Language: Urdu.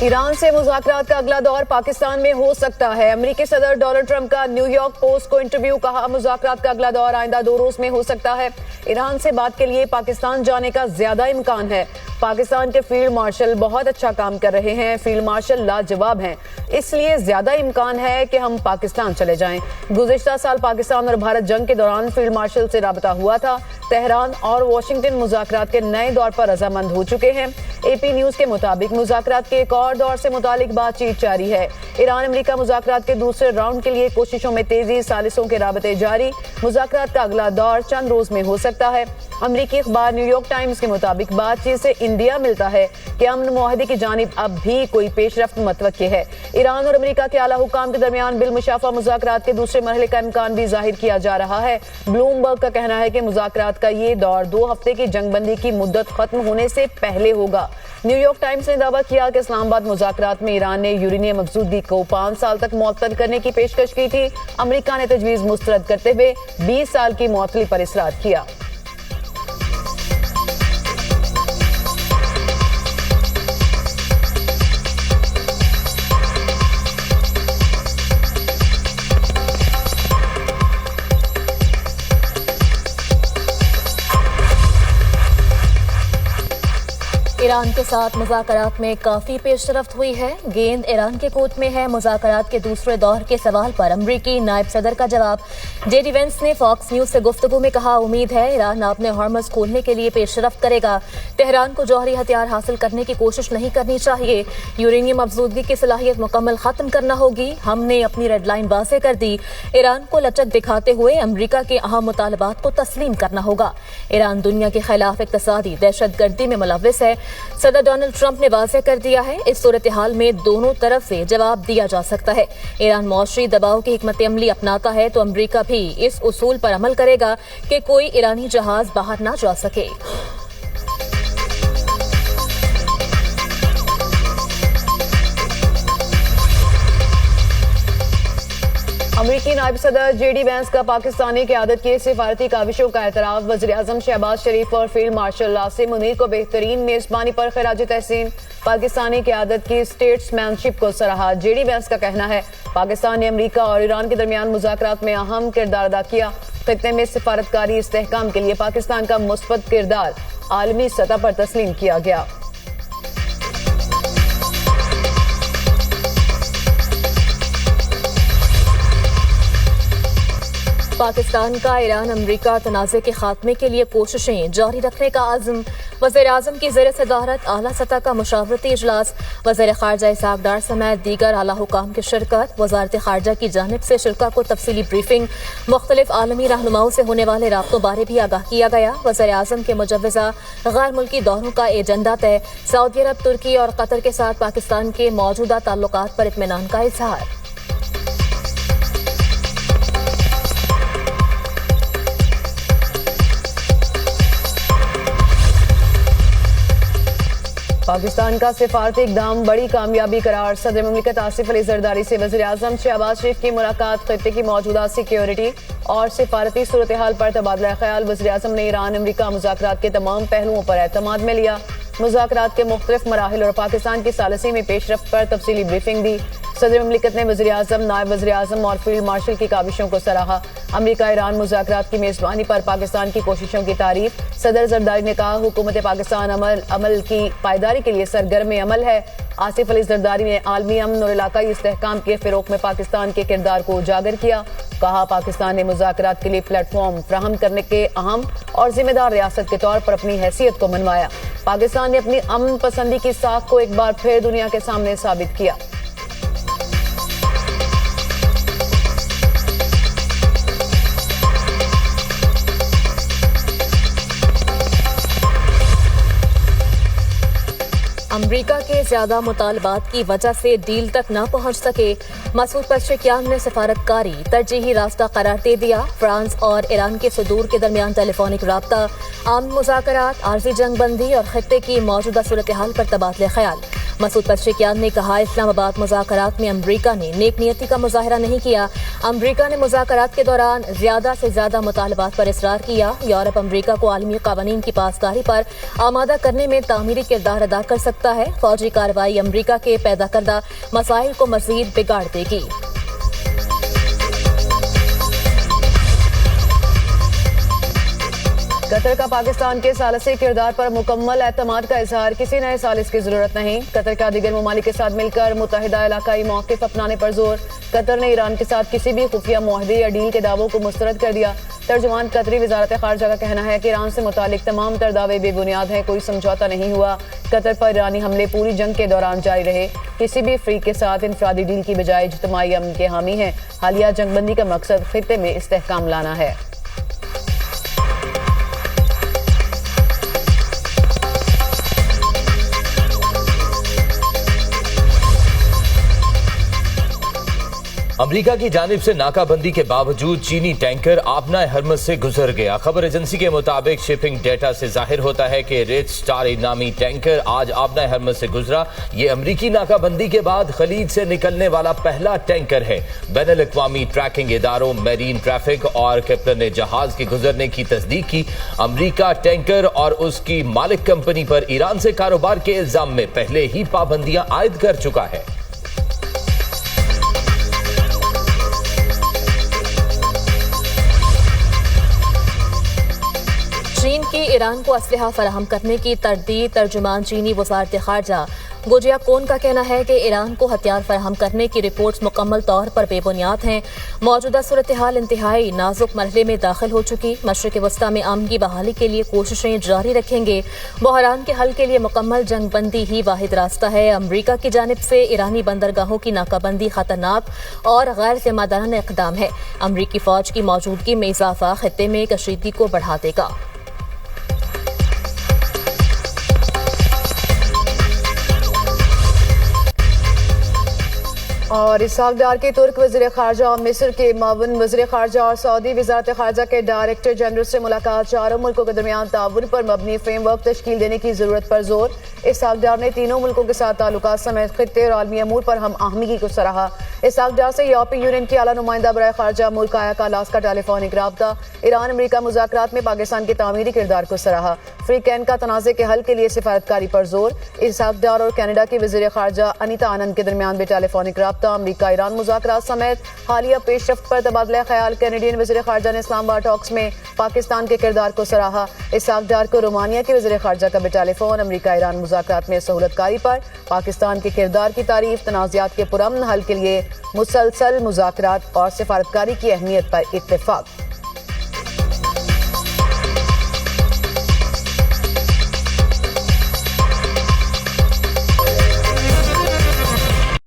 ایران سے مذاکرات کا اگلا دور پاکستان میں ہو سکتا ہے۔ امریکی صدر ڈونلڈ ٹرمپ کا نیو یارک پوسٹ کو انٹرویو، کہا مذاکرات کا اگلا دور آئندہ 2 روز میں ہو سکتا ہے۔ ایران سے بات کے لیے پاکستان جانے کا زیادہ امکان ہے۔ پاکستان کے فیلڈ مارشل بہت اچھا کام کر رہے ہیں، فیلڈ مارشل لاجواب ہیں، اس لیے زیادہ امکان ہے کہ ہم پاکستان چلے جائیں۔ گزشتہ سال پاکستان اور بھارت جنگ کے دوران فیلڈ مارشل سے رابطہ ہوا تھا۔ تہران اور واشنگٹن مذاکرات کے نئے دور پر رضامند ہو چکے ہیں۔ اے پی نیوز کے مطابق مذاکرات کے ایک اور دور سے متعلق بات چیت جاری ہے۔ ایران امریکہ مذاکرات کے دوسرے راؤنڈ کے لیے کوششوں میں تیزی، ثالثوں کے رابطے جاری۔ مذاکرات کا اگلا دور چند روز میں ہو سکتا ہے۔ امریکی اخبار نیو یارک ٹائمز کے مطابق بات چیت سے اندیا ملتا ہے کہ امن معاہدے کی جانب اب بھی کوئی پیش رفت متوقع ہے۔ ایران اور امریکہ کے اعلیٰ حکام کے درمیان بالمشافہ مذاکرات کے دوسرے مرحلے کا امکان بھی ظاہر کیا جا رہا ہے۔ بلومبرگ کا کہنا ہے کہ مذاکرات کا یہ دور 2 ہفتے کی جنگ بندی کی مدت ختم ہونے سے پہلے ہوگا۔ نیو یارک ٹائمز نے دعویٰ کیا کہ اسلام آباد مذاکرات میں ایران نے یورینیم افزودگی کو 5 سال تک معطل کرنے کی پیشکش کی تھی۔ امریکہ نے تجویز مسترد کرتے ہوئے 20 سال کی معطلی پر اصرار کیا۔ ایران کے ساتھ مذاکرات میں کافی پیش رفت ہوئی ہے۔ گیند ایران کے کورٹ میں ہے۔ مذاکرات کے دوسرے دور کے سوال پر امریکی نائب صدر کا جواب۔ جے ڈی وینس نے فاکس نیوز سے گفتگو میں کہا، امید ہے ایران اپنے ہارمز کھولنے کے لیے پیش رفت کرے گا۔ تہران کو جوہری ہتھیار حاصل کرنے کی کوشش نہیں کرنی چاہیے۔ یورینیم افزودگی کی صلاحیت مکمل ختم کرنا ہوگی۔ ہم نے اپنی ریڈ لائن واضح کر دی۔ ایران کو لچک دکھاتے ہوئے امریکہ کے اہم مطالبات کو تسلیم کرنا ہوگا۔ ایران دنیا کے خلاف اقتصادی دہشت گردی میں ملوث ہے۔ صدر ڈونلڈ ٹرمپ نے واضح کر دیا ہے، اس صورتحال میں دونوں طرف سے جواب دیا جا سکتا ہے۔ ایران معاشی دباؤ کی حکمت عملی اپناتا ہے تو امریکہ بھی اس اصول پر عمل کرے گا کہ کوئی ایرانی جہاز باہر نہ جا سکے۔ امریکی نائب صدر جے ڈی وینس کا پاکستانی قیادت کی سفارتی کاوشوں کا اعتراف۔ وزیر اعظم شہباز شریف اور فیلڈ مارشل عاصم منیر کو بہترین میزبانی پر خراج تحسین۔ پاکستانی قیادت کی اسٹیٹس مین شپ کو سراہا۔ جے ڈی وینس کا کہنا ہے، پاکستان نے امریکہ اور ایران کے درمیان مذاکرات میں اہم کردار ادا کیا۔ خطے میں سفارتکاری استحکام کے لیے پاکستان کا مثبت کردار عالمی سطح پر تسلیم کیا گیا۔ پاکستان کا ایران امریکہ تنازع کے خاتمے کے لیے کوششیں جاری رکھنے کا عزم۔ وزیر اعظم کی زیر صدارت اعلیٰ سطح کا مشاورتی اجلاس۔ وزیر خارجہ اسحاق ڈار سمیت دیگر اعلیٰ حکام کی شرکت۔ وزارت خارجہ کی جانب سے شرکاء کو تفصیلی بریفنگ۔ مختلف عالمی رہنماؤں سے ہونے والے رابطوں بارے بھی آگاہ کیا گیا۔ وزیر اعظم کے مجوزہ غیر ملکی دوروں کا ایجنڈا طے۔ سعودی عرب، ترکی اور قطر کے ساتھ پاکستان کے موجودہ تعلقات پر اطمینان کا اظہار۔ پاکستان کا سفارتی اقدام بڑی کامیابی قرار۔ صدر مملکت آصف علی زرداری سے وزیر اعظم شہباز شریف کی ملاقات۔ خطے کی موجودہ سیکیورٹی اور سفارتی صورتحال پر تبادلہ خیال۔ وزیر اعظم نے ایران امریکہ مذاکرات کے تمام پہلوؤں پر اعتماد میں لیا۔ مذاکرات کے مختلف مراحل اور پاکستان کی ثالثی میں پیش رفت پر تفصیلی بریفنگ دی۔ صدر مملکت نے وزیر اعظم، نائب وزیر اعظم اور فیلڈ مارشل کی کاوشوں کو سراہا۔ امریکہ ایران مذاکرات کی میزبانی پر پاکستان کی کوششوں کی تعریف۔ صدر زرداری نے کہا، حکومت پاکستان عمل کی پائیداری کے لیے سرگرم عمل ہے۔ آصف علی زرداری نے عالمی امن اور علاقائی استحکام کے فروغ میں پاکستان کے کردار کو اجاگر کیا۔ کہا، پاکستان نے مذاکرات کے لیے پلیٹ فارم فراہم کرنے کے اہم اور ذمہ دار ریاست کے طور پر اپنی حیثیت کو منوایا۔ پاکستان نے اپنی امن پسندی کی ساکھ کو ایک بار پھر دنیا کے سامنے ثابت کیا۔ امریکہ کے زیادہ مطالبات کی وجہ سے ڈیل تک نہ پہنچ سکے۔ مسعود پزشکیان نے سفارتکاری ترجیحی راستہ قرار دے دیا۔ فرانس اور ایران کے صدور کے درمیان ٹیلی فونک رابطہ۔ عام مذاکرات، عارضی جنگ بندی اور خطے کی موجودہ صورتحال پر تبادلہ خیال۔ مسعود پزشکیان نے کہا اسلام آباد مذاکرات میں امریکہ نے نیک نیتی کا مظاہرہ نہیں کیا. امریکہ نے مذاکرات کے دوران زیادہ سے زیادہ مطالبات پر اصرار کیا. یورپ امریکہ کو عالمی قوانین کی پاسداری پر آمادہ کرنے میں تعمیری کردار ادا کر سکتا ہے. فوجی کارروائی امریکہ کے پیدا کردہ مسائل کو مزید بگاڑ دے گی. قطر کا پاکستان کے ثالثی کردار پر مکمل اعتماد کا اظہار. کسی نئے ثالث کی ضرورت نہیں. قطر کا دیگر ممالک کے ساتھ مل کر متحدہ علاقائی موقف اپنانے پر زور. قطر نے ایران کے ساتھ کسی بھی خفیہ معاہدے یا ڈیل کے دعووں کو مسترد کر دیا. ترجمان قطری وزارت خارجہ کا کہنا ہے کہ ایران سے متعلق تمام تر دعوے بے بنیاد ہیں. کوئی سمجھوتا نہیں ہوا. قطر پر ایرانی حملے پوری جنگ کے دوران جاری رہے. کسی بھی فریق کے ساتھ انفرادی ڈیل کی بجائے اجتماعی امن کے حامی ہیں. حالیہ جنگ بندی کا مقصد خطے میں استحکام لانا ہے. امریکہ کی جانب سے ناکہ بندی کے باوجود چینی ٹینکر آبنائے ہرمز سے گزر گیا. خبر ایجنسی کے مطابق شپنگ ڈیٹا سے ظاہر ہوتا ہے کہ ریڈ سٹار نامی ٹینکر آج آبنائے ہرمز سے گزرا. یہ امریکی ناکہ بندی کے بعد خلیج سے نکلنے والا پہلا ٹینکر ہے. بین الاقوامی ٹریکنگ اداروں میرین ٹریفک اور کیپٹن نے جہاز کے گزرنے کی تصدیق کی. امریکہ ٹینکر اور اس کی مالک کمپنی پر ایران سے کاروبار کے الزام میں پہلے ہی پابندیاں عائد کر چکا ہے. چین کی ایران کو اسلحہ فراہم کرنے کی تردید. ترجمان چینی وزارت خارجہ گوجیا کون کا کہنا ہے کہ ایران کو ہتھیار فراہم کرنے کی رپورٹس مکمل طور پر بے بنیاد ہیں. موجودہ صورتحال انتہائی نازک مرحلے میں داخل ہو چکی. مشرق وسطی میں امن کی بحالی کے لیے کوششیں جاری رکھیں گے. بحران کے حل کے لیے مکمل جنگ بندی ہی واحد راستہ ہے. امریکہ کی جانب سے ایرانی بندرگاہوں کی ناکہ بندی خطرناک اور غیر ذمہ دارانہ اقدام ہے. امریکی فوج کی موجودگی میں اضافہ خطے میں کشیدگی کو بڑھا دے گا. اور اسحاق ڈار کے ترک وزیر خارجہ، مصر کے معاون وزیر خارجہ اور سعودی وزارت خارجہ کے ڈائریکٹر جنرل سے ملاقات. چاروں ملکوں کے درمیان تعاون پر مبنی فریم ورک تشکیل دینے کی ضرورت پر زور. اسحاق ڈار نے تینوں ملکوں کے ساتھ تعلقات سمیت خطے اور عالمی امور پر ہم آہنگی کو سراہا. اسحاق ڈار سے یورپی یونین کی اعلیٰ نمائندہ برائے خارجہ ملک کایا کالاس کا ٹیلی فونک رابطہ. ایران امریکہ مذاکرات میں پاکستان کے تعمیری کردار کو سراہا. فری کینیڈا تنازع کے حل کے لیے سفارتکاری پر زور. اسحاق ڈار اور کینیڈا کی وزیر خارجہ انیتا آنند کے درمیان بھی ٹیلی فونک رابطہ. امریکہ ایران مذاکرات سمیت حالیہ پیش رفت پر تبادلہ خیال. کینیڈین وزیر خارجہ نے اسلام آباد ٹاکس میں پاکستان کے کردار کو سراہا. اسحاق ڈار کو رومانیہ کے وزیر خارجہ کا بھی ٹیلی فون. امریکہ ایران مذاکرات میں سہولت کاری پر پاکستان کے کردار کی تعریف. تنازعات کے پرامن حل کے لیے مسلسل مذاکرات اور سفارتکاری کی اہمیت پر اتفاق.